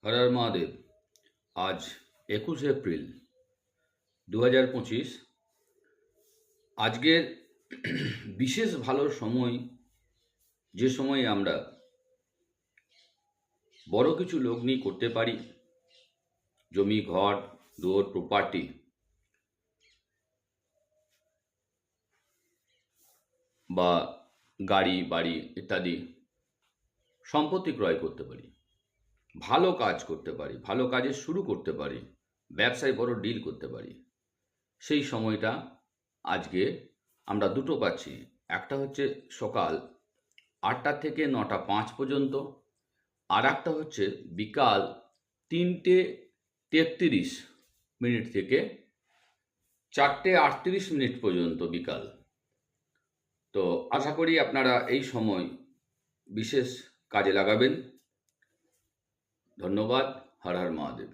হর হর মহাদেব। আজ 21 এপ্রিল 2025। আজকের বিশেষ ভালো সময়, যে সময় আমরা বড় কিছু লগ্নি করতে পারি। জমি, ঘর, দুয়ার, প্রপার্টি বা গাড়ি, বাড়ি ইত্যাদি সম্পত্তি ক্রয় করতে পারি। ভালো কাজ করতে পারি, ভালো কাজে শুরু করতে পারি, ব্যবসায় বড় ডিল করতে পারি। সেই সময়টা আজকে আমরা দুটো পাচ্ছি। একটা হচ্ছে সকাল 8টা থেকে 9টা 5 পর্যন্ত, আর একটা হচ্ছে বিকাল 3টে 33 মিনিট থেকে 4টে 38 মিনিট পর্যন্ত বিকাল। তো আশা করি আপনারা এই সময় বিশেষ কাজে লাগাবেন। ধন্যবাদ। হর হর মহাদেব।